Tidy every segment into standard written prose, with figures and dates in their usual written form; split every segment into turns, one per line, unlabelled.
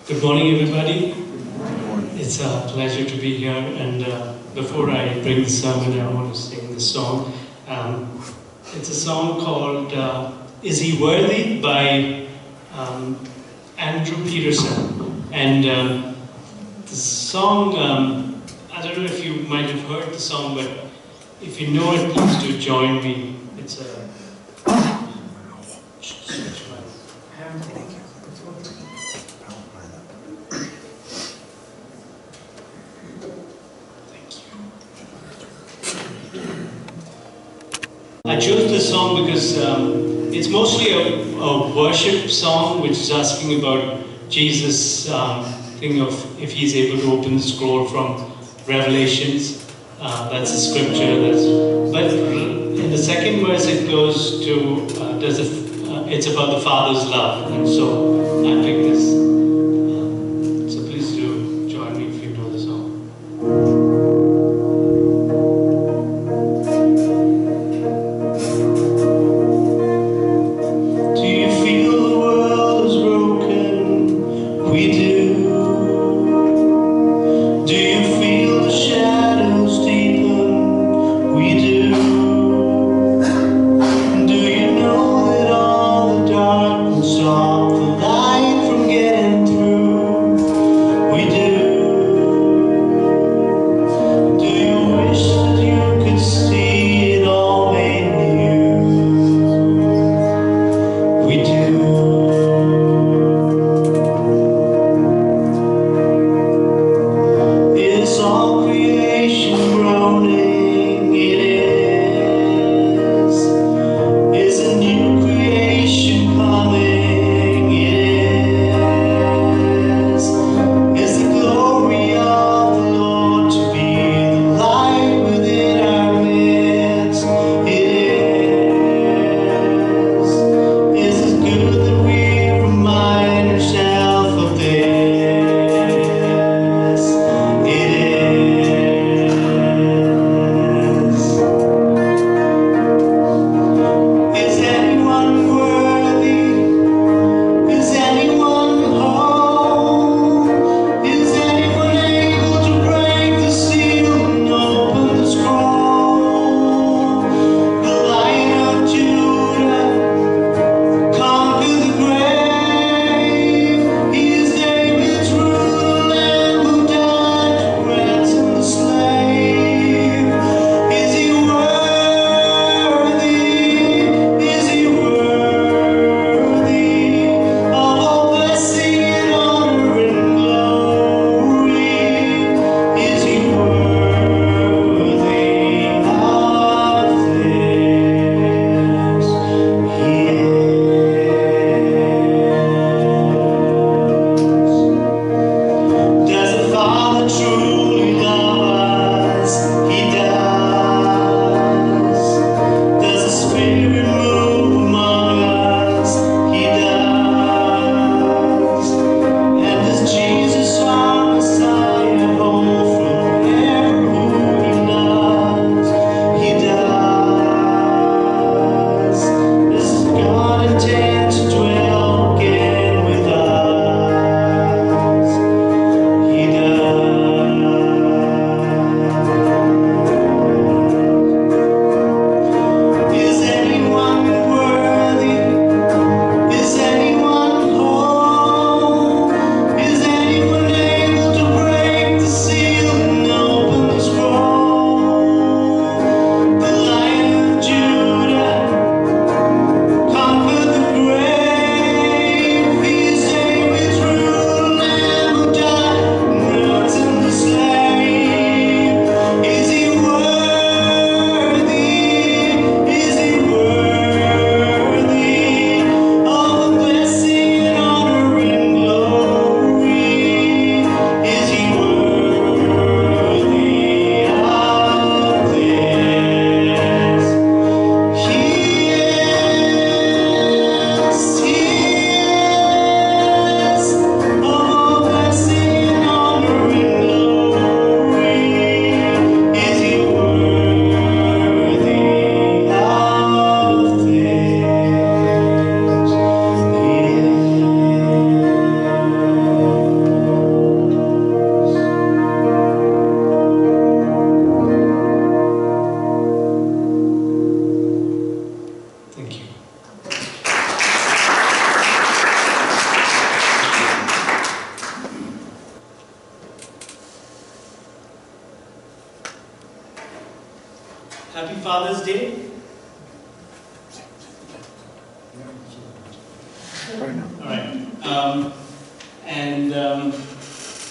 Good morning, everybody. It's a pleasure to be here. And before I bring the sermon, I want to sing the song. It's a song called "Is He Worthy" by Andrew Peterson. And the song, I don't know if you might have heard the song, but if you know it, please do join me. It's a I chose this song because it's mostly a worship song which is asking about Jesus' thing of if he's able to open the scroll from Revelations. That's the scripture. But in the second verse it goes to, it's about the Father's love. And so I picked this. So please do join me if you know the song. Stop the light from getting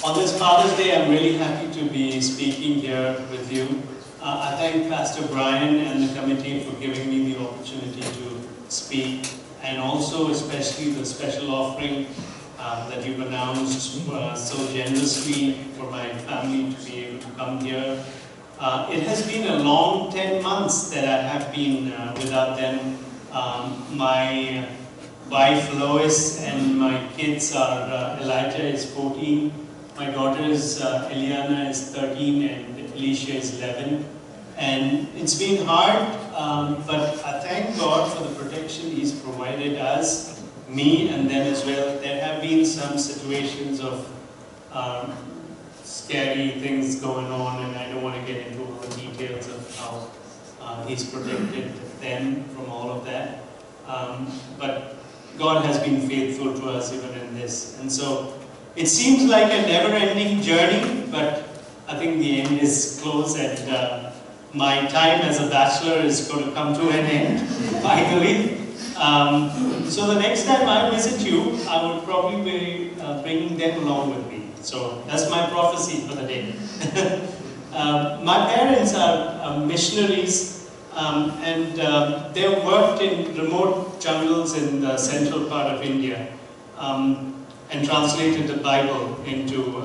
On this Father's Day, I'm really happy to be speaking here with you. I thank Pastor Brian and the committee for giving me the opportunity to speak, and also especially the special offering that you've announced so generously for my family to be able to come here. It has been a long 10 months that I have been without them. My wife Lois and my kids are Elijah is 14, my daughters Eliana is 13 and Alicia is 11. And it's been hard, but I thank God for the protection He's provided us, me and them as well. There have been some situations of scary things going on, and I don't want to get into all the details of how He's protected them from all of that. But God has been faithful to us even in this. And so it seems like a never-ending journey, but I think the end is close, and my time as a bachelor is going to come to an end, finally. So the next time I visit you, I will probably be bringing them along with me. So that's my prophecy for the day. My parents are missionaries, and they've worked in remote jungles in the central part of India, and translated the Bible into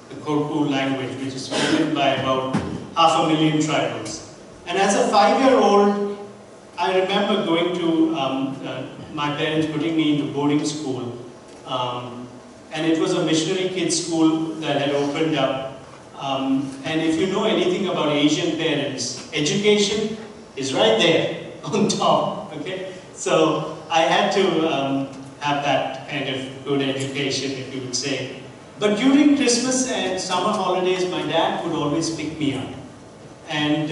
the Koku language, which is spoken by about 500,000 tribals. And as a 5-year-old, I remember going to my parents putting me into boarding school, and it was a missionary kids school that had opened up. And if you know anything about Asian parents, education is right there on top. Okay, so I had to have that kind of good education, if you would say. But during Christmas and summer holidays, my dad would always pick me up. And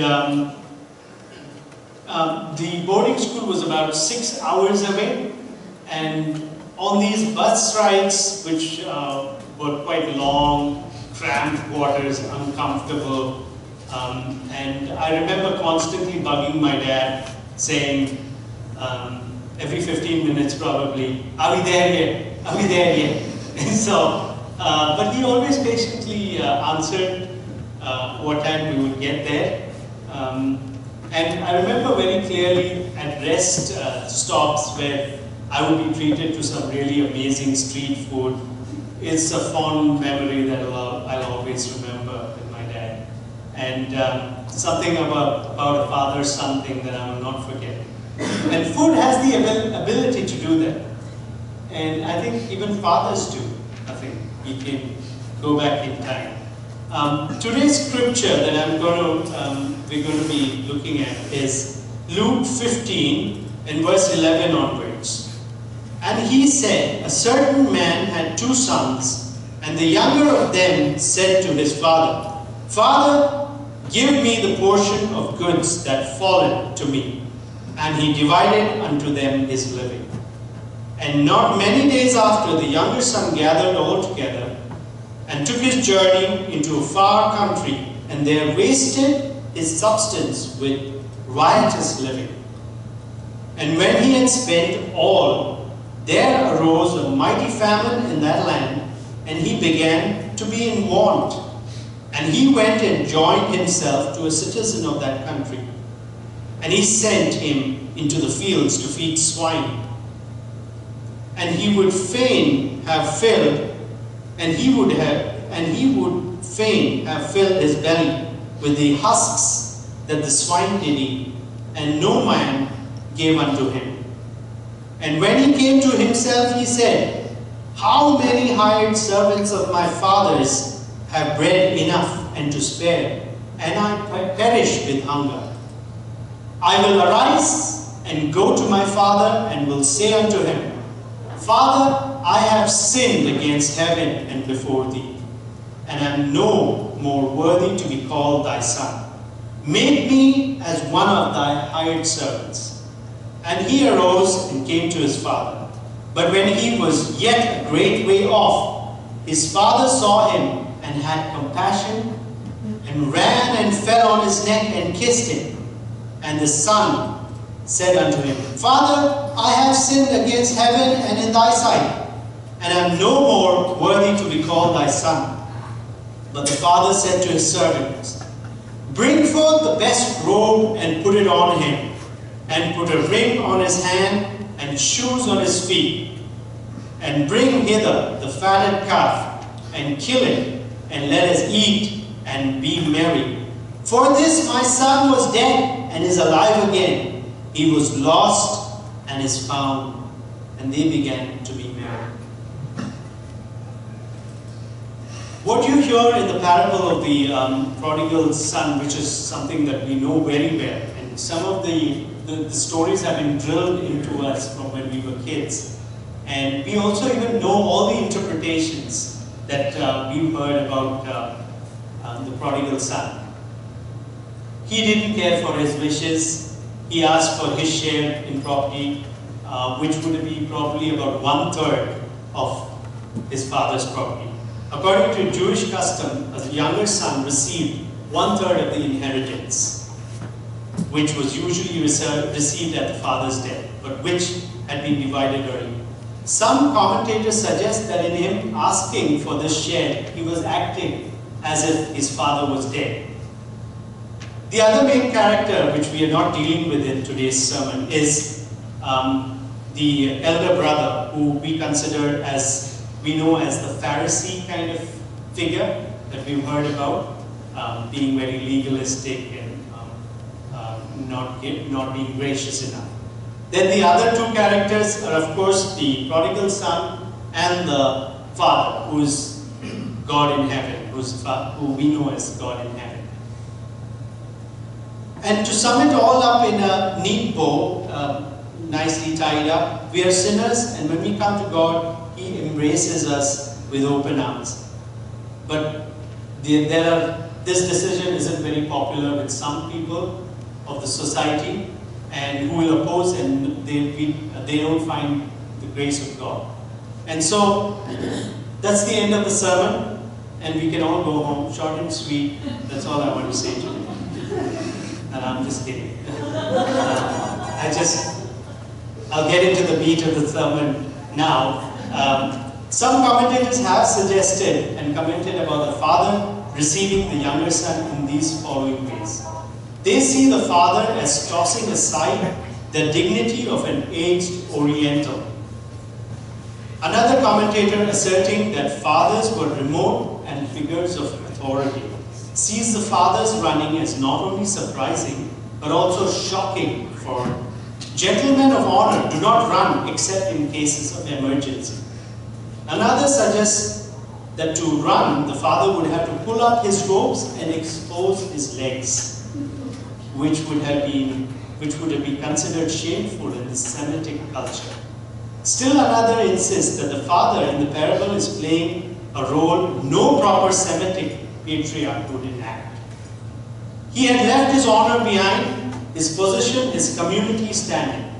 the boarding school was about 6 hours away, and on these bus rides, which were quite long, cramped quarters, uncomfortable, and I remember constantly bugging my dad, saying every 15 minutes probably, "Are we there yet? Are we there yet?" And so, but he always patiently answered what time we would get there. And I remember very clearly at rest stops where I would be treated to some really amazing street food. It's a fond memory that I'll always remember with my dad. And something about a father-son thing that I will not forget. And food has the ability to do that. And I think even fathers do. I think we can go back in time. Today's scripture that we're going to be looking at is Luke 15 and verse 11 onwards. And he said, "A certain man had 2 sons, and the younger of them said to his father, 'Father, give me the portion of goods that falleth to me.' And he divided unto them his living. And not many days after, the younger son gathered all together, and took his journey into a far country, and there wasted his substance with riotous living. And when he had spent all, there arose a mighty famine in that land, and he began to be in want. And he went and joined himself to a citizen of that country, and he sent him into the fields to feed swine. And he would fain have filled, fain have filled his belly with the husks that the swine did eat, and no man gave unto him. And when he came to himself, he said, How many hired servants of my father's have bread enough and to spare, and I perish with hunger? I will arise and go to my father, and will say unto him, Father, I have sinned against heaven and before thee, and am no more worthy to be called thy son. Make me as one of thy hired servants. And he arose and came to his father. But when he was yet a great way off, his father saw him and had compassion, and ran and fell on his neck and kissed him. And the son said unto him, Father, I have sinned against heaven and in thy sight,
and am no more worthy to be called thy son. But the father said to his servants, bring forth the best robe and put it on him, and put a ring on his hand and shoes on his feet. And bring hither the fatted calf, and kill it, and let us eat and be merry. For this my son was dead and is alive again. He was lost and is found. And they began to be merry. What you hear in the parable of the prodigal son, which is something that we know very well, and some of the stories have been drilled into us from when we were kids. And we also even know all the interpretations that we've heard about the prodigal son. He didn't care for his wishes. He asked for his share in property, which would be probably about 1/3 of his father's property. According to Jewish custom, a younger son received 1/3 of the inheritance, which was usually received at the father's death, but which had been divided early. Some commentators suggest that in him asking for this share, he was acting as if his father was dead. The other main character, which we are not dealing with in today's sermon, is the elder brother, who we consider as, we know as the Pharisee kind of figure that we've heard about, being very legalistic and not being gracious enough. Then the other two characters are, of course, the prodigal son and the father, who is God in heaven, who we know as God in heaven. And to sum it all up in a neat bow, nicely tied up, we are sinners, and when we come to God, He embraces us with open arms. But this decision isn't very popular with some people of the society, and who will oppose, and they don't find the grace of God. And so, that's the end of the sermon, and we can all go home, short and sweet. That's all I want to say to you. And I'm just kidding. I'll get into the meat of the sermon now. Some commentators have suggested and commented about the father receiving the younger son in these following ways. They see the father as tossing aside the dignity of an aged Oriental. Another commentator, asserting that fathers were remote and figures of authority, sees the father's running as not only surprising, but also shocking. For gentlemen of honor do not run except in cases of emergency. Another suggests that to run, the father would have to pull up his robes and expose his legs, which would have been considered shameful in the Semitic culture. Still another insists that the father in the parable is playing a role no proper Semitic patriarch would enact. He had left his honor behind, his position, his community standing.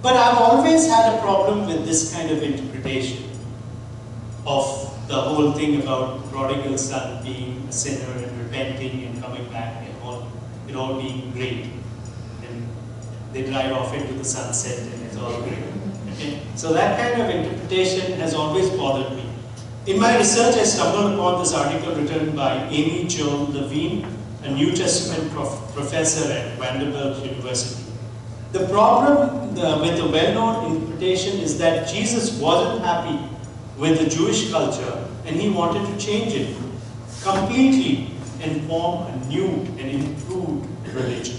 But I've always had a problem with this kind of interpretation of the whole thing about prodigal son being a sinner and repenting and coming back and it all being great. And they drive off into the sunset and it's all great. Okay? So that kind of interpretation has always bothered me. In my research, I stumbled upon this article written by Amy Jo Levine, a New Testament professor at Vanderbilt University. The problem with the well-known interpretation is that Jesus wasn't happy with the Jewish culture and he wanted to change it completely and form a new and improved religion.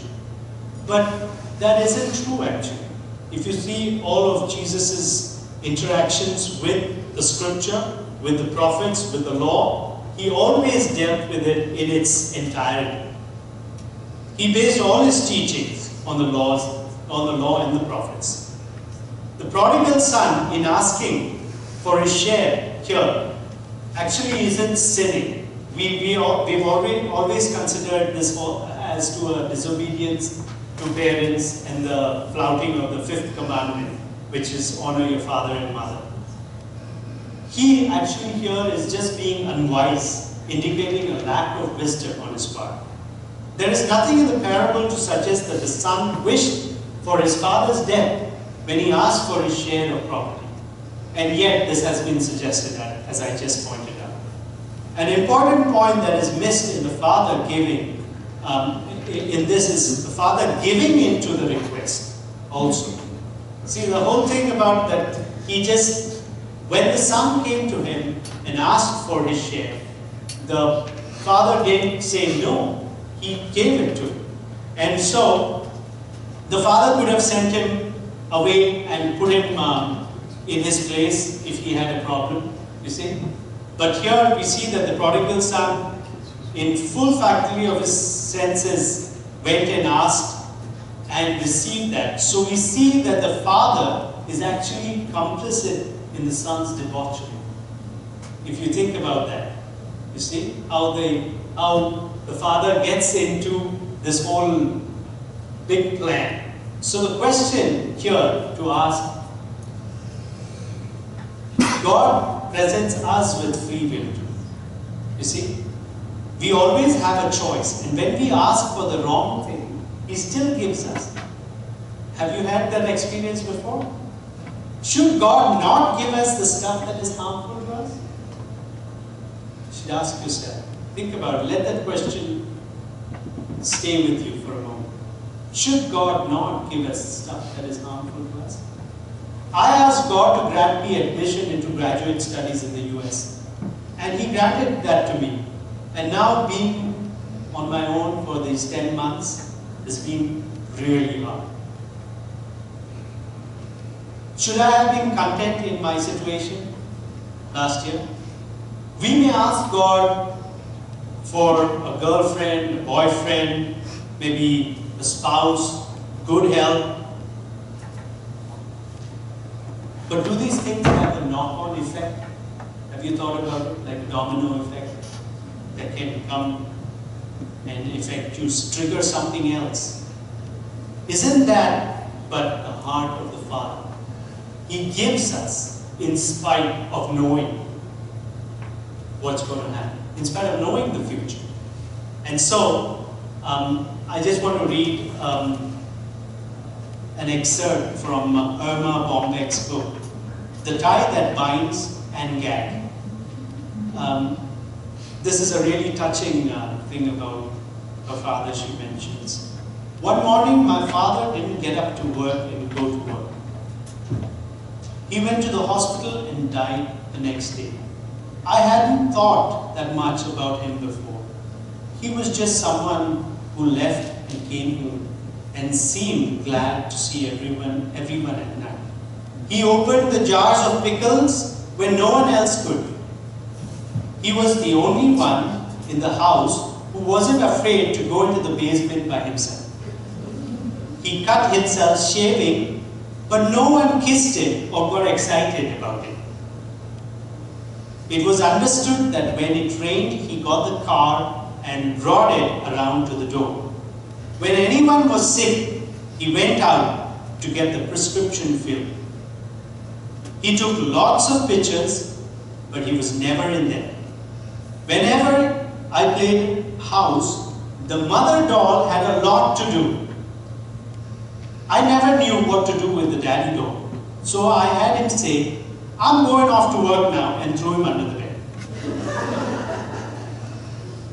But that isn't true actually. If you see all of Jesus' interactions with the scripture, with the prophets, with the law, he always dealt with it in its entirety. He based all his teachings on the law and the prophets. The prodigal son, in asking for his share here, actually isn't sinning. We've always considered this as to a disobedience to parents and the flouting of the fifth commandment, which is honor your father and mother. He actually here is just being unwise, indicating a lack of wisdom on his part. There is nothing in the parable to suggest that the son wished for his father's death when he asked for his share of property. And yet this has been suggested, as I just pointed out. An important point that is missed in the father giving, in this is the father giving into the request also. See, the whole thing about that, when the son came to him and asked for his share, the father didn't say no, he gave it to him. And so, the father could have sent him away and put him in his place if he had a problem, you see. But here we see that the prodigal son, in full faculty of his senses, went and asked and received that. So we see that the father is actually complicit in the son's debauchery. If you think about that, you see how the father gets into this whole big plan. So the question here to ask, God presents us with free will. You see, we always have a choice, and when we ask for the wrong thing, He still gives us. Have you had that experience before? Should God not give us the stuff that is harmful to us? You should ask yourself. Think about it. Let that question stay with you for a moment. Should God not give us stuff that is harmful to us? I asked God to grant me admission into graduate studies in the US, and He granted that to me. And now being on my own for these 10 months has been really hard. Should I have been content in my situation last year? We may ask God for a girlfriend, a boyfriend, maybe a spouse, good health. But do these things have a knock-on effect? Have you thought about it? Like a domino effect that can come and affect you, trigger something else. Isn't that but the heart of the Father? He gives us in spite of knowing what's going to happen, in spite of knowing the future. And so, I just want to read an excerpt from Irma Bombeck's book, The Tie That Binds and Gag. This is a really touching thing about her father she mentions. One morning, my father didn't get up to work and go to work. He went to the hospital and died the next day. I hadn't thought that much about him before. He was just someone who left and came home and seemed glad to see everyone at night. He opened the jars of pickles when no one else could. He was the only one in the house who wasn't afraid to go into the basement by himself. He cut himself shaving, but no one kissed him or got excited about it. It was understood that when it rained, he got the car and brought it around to the door. When anyone was sick, he went out to get the prescription filled. He took lots of pictures, but he was never in there. Whenever I played house, the mother doll had a lot to do. I never knew what to do with the daddy doll, so I had him say, "I'm going off to work now," and threw him under the bed.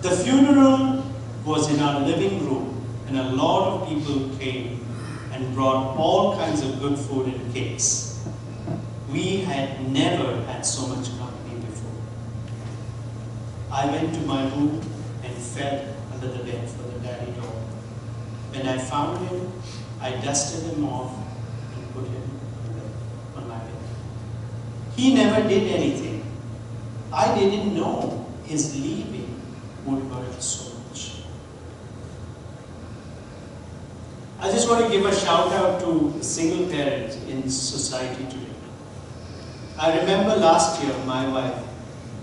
The funeral was in our living room, and a lot of people came and brought all kinds of good food and cakes. We had never had so much company before. I went to my room and felt under the bed for the daddy doll. When I found him, I dusted him off and put him on my bed. He never did anything. I didn't know his leaving would hurt so much. I just want to give a shout out to single parents in society today. I remember last year my wife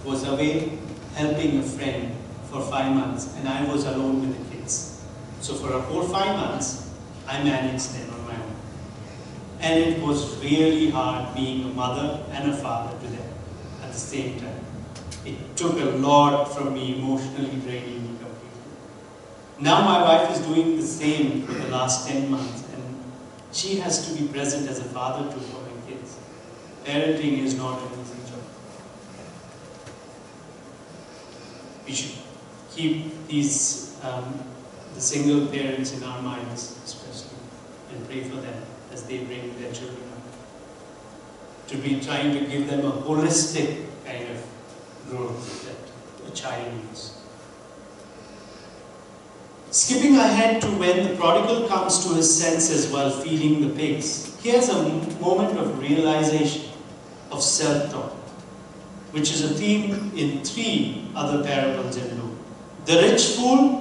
was away helping a friend for 5 months and I was alone with the kids. So for a whole 5 months, I managed them on my own. And it was really hard being a mother and a father to them at the same time. It took a lot from me, emotionally draining me completely. Now my wife is doing the same for the last 10 months and she has to be present as a father to her kids. Parenting is not an easy job. We should keep these the single parents in our minds, especially, and pray for them as they bring their children up. To be trying to give them a holistic kind of growth that a child needs. Skipping ahead to when the prodigal comes to his senses while feeding the pigs, here's a moment of realization, of self-talk, which is a theme in 3 other parables in Luke. The rich fool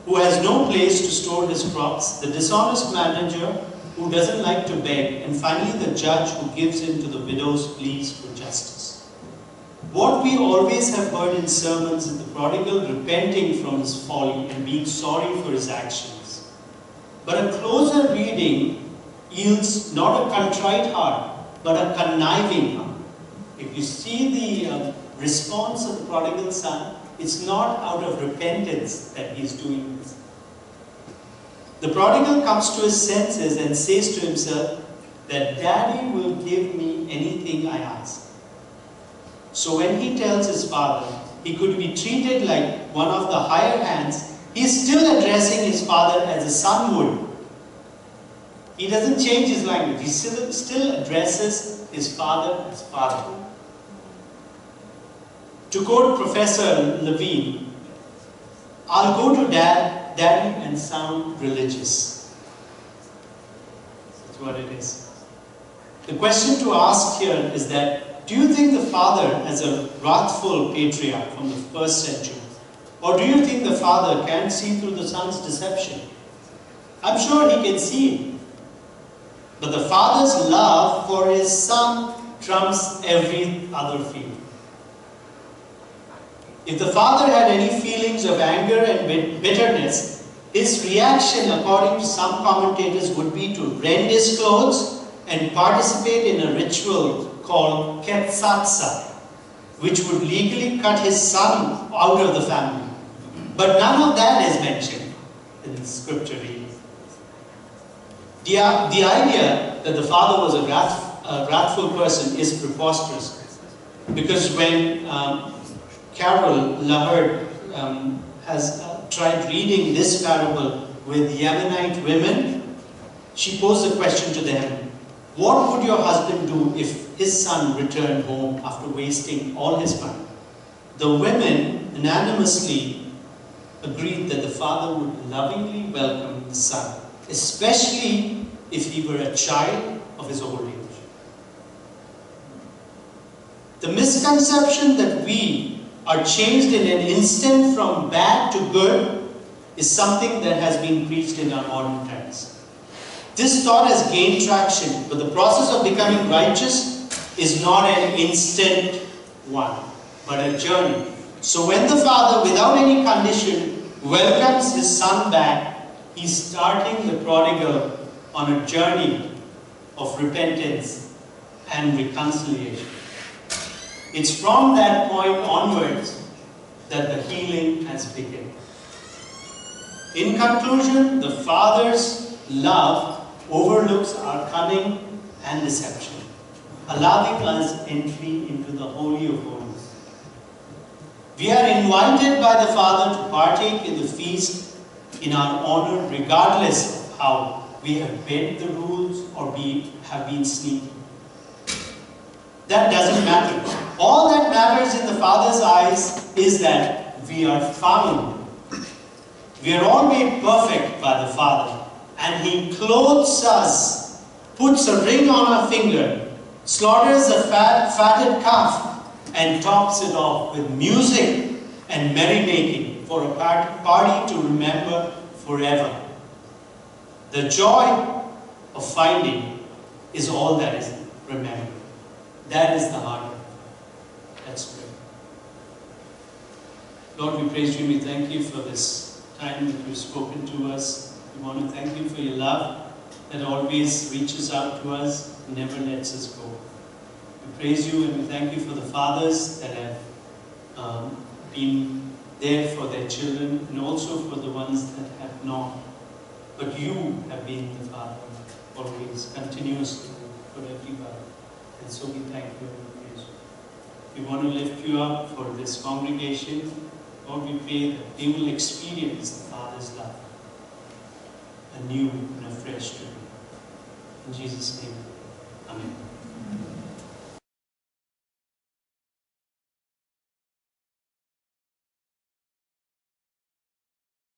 who has no place to store his crops, the dishonest manager who doesn't like to beg, and finally the judge who gives in to the widow's pleas for justice. What we always have heard in sermons is the prodigal repenting from his folly and being sorry for his actions. But a closer reading yields not a contrite heart, but a conniving heart. If you see the response of the prodigal son, it's not out of repentance that he's doing this. The prodigal comes to his senses and says to himself that Daddy will give me anything I ask. So when he tells his father he could be treated like one of the higher hands, he's still addressing his father as a son would. He doesn't change his language. He still addresses his father as father. To quote Professor Levine, I'll go to Daddy and sound religious. That's what it is. The question to ask here is that, do you think the father as a wrathful patriarch from the first century? Or do you think the father can't see through the son's deception? I'm sure he can see it. But the father's love for his son trumps every other feeling. If the father had any feelings of anger and bitterness, his reaction, according to some commentators, would be to rend his clothes and participate in a ritual called ketsatsa, which would legally cut his son out of the family. But none of that is mentioned in the scripture reading. The idea that the father was a wrathful person is preposterous, because when Carol Laherd has tried reading this parable with Yemenite women, she posed a question to them: what would your husband do if his son returned home after wasting all his money? The women unanimously agreed that the father would lovingly welcome the son, especially if he were a child of his old age. The misconception that we are changed in an instant from bad to good is something that has been preached in our modern times. This thought has gained traction, but the process of becoming righteous is not an instant one, but a journey. So when the father, without any condition, welcomes his son back, he's starting the prodigal on a journey of repentance and reconciliation. It's from that point onwards that the healing has begun. In conclusion, the Father's love overlooks our cunning and deception, allowing us entry into the Holy of Holies. We are invited by the Father to partake in the feast in our honor, regardless of how we have bent the rules or have been sneaky. That doesn't matter. All that matters in the Father's eyes is that we are found. We are all made perfect by the Father, and He clothes us, puts a ring on our finger, slaughters a fatted calf, and tops it off with music and merrymaking for a party to remember forever. The joy of finding is all that is remembered. That is the heart of it. Let's pray. Lord, we praise you and we thank you for this time that you've spoken to us. We want to thank you for your love that always reaches out to us and never lets us go. We praise you and we thank you for the fathers that have been there for their children, and also for the ones that have not. But you have been the Father always, continuously, for everybody. And so we thank you and praise you. We want to lift you up for this congregation. Lord, we pray that they will experience the Father's love anew and afresh today. In Jesus' name, amen.